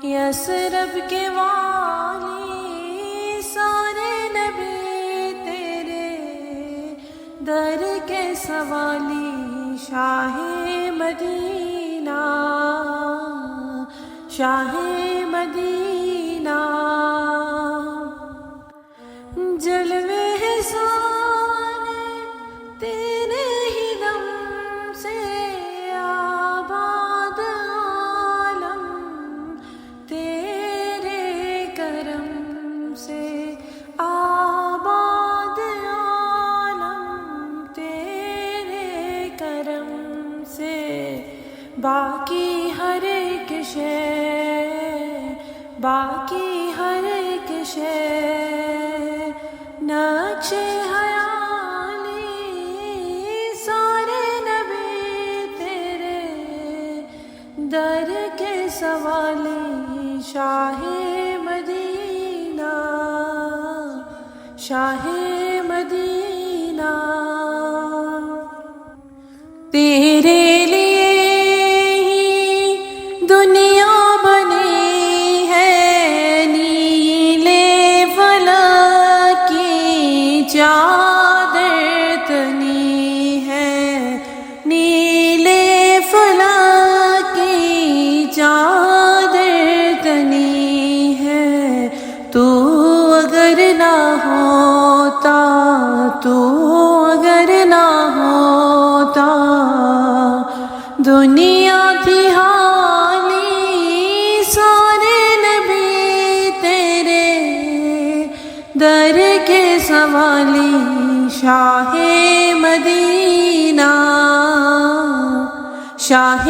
یثرب کے والی سارے نبی تیرے در کے سوالی، شاہ مدینہ شاہ مدینہ، جلوے احسان تیرے ہی دم سے آباد عالم، تیرے کرم سے آباد عالم، تیرے کرم سے باقی ہر ایک شے، باقی ہر ایک شے نقش حیالی سارے نبی تیرے در کے سوالی، شاہ مدینہ شاہ مدینہ، تیرے لیے ہی دنیا بنی ہے، نیلے فلک کی چادر تنی ہے، نیلے فلک کی چادر تنی ہے، تو اگر نہ ہوتا، تو اگر نہ ہوتا دنیا تھی حالی سارے نبی تیرے در کے سوالی، شاہ مدینہ شاہ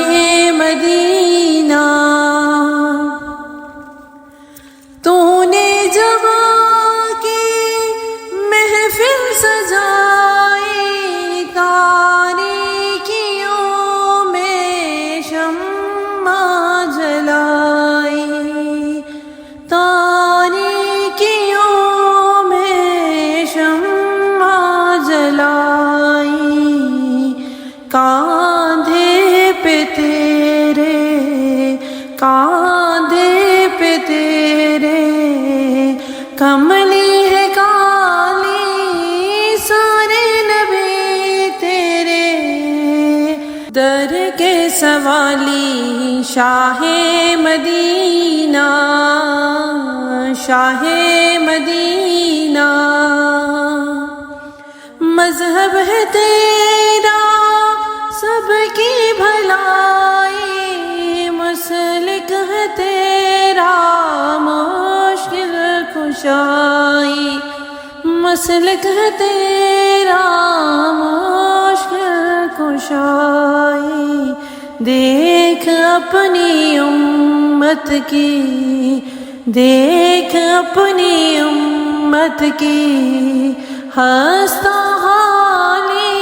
مدینہ، تو نے جوان کی محفل سجائی، تاریکیوں میں شمع جلائی، تاریکیوں میں شمع جلائی، کاندھے پہ تیرے، کاندھے پہ تیرے کملی ہے کالی سارے نبی تیرے در کے سوالی، شاہ مدینہ شاہ مدینہ، مذہب ہے تیرا سب کی بھلائی، مسلک ہے تیرا مشکل کشائی، مسلک ہے تیرا مشکل کشائی، دیکھ اپنی امت کی، دیکھ اپنی امت کی ہستہ حالی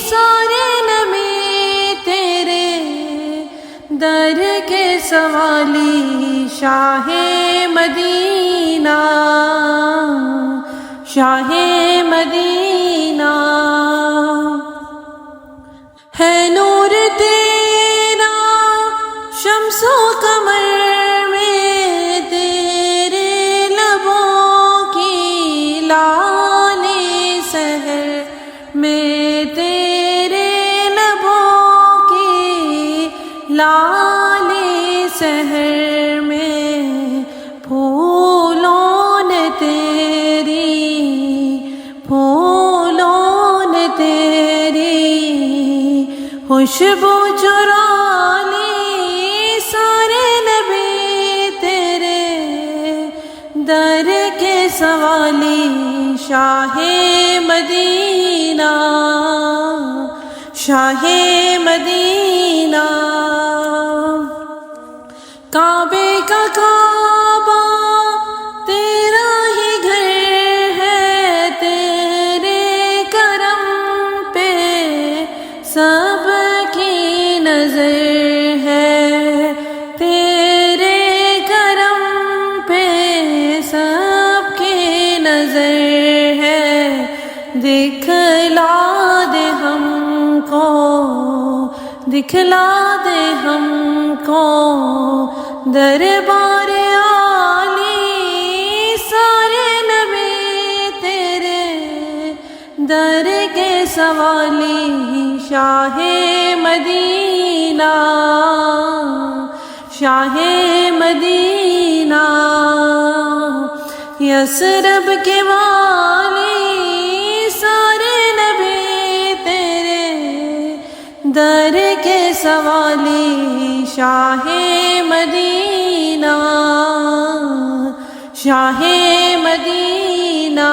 سارے نبی تیرے در کے سوالی، شاہ مدینہ شاہ مدینہ، ہے نور تیرا شمس و قمر میں، تیرے لبوں کی لالی سحر میں، تیرے لبوں کی لالی سحر میں، پھولوں نے تیری، پھولوں نے تیری خوشبو چرا لی سارے نبی تیرے در کے سوالی، شاہ مدینہ شاہ مدینہ، کعبے کا کعبہ تیرا ہی گھر ہے، تیرے کرم پہ سب کی نظر ہے، تیرے کرم پہ سب کی نظر ہے، دکھلا دے ہم کو، دکھلا دے ہم کو دربار عالی سارے نبی تیرے در کے سوالی شاہ مدینہ شاہ مدینہ یثرب کے والی سارے نبی تیرے در کے سوالی شاہ مدینہ شاہ مدینہ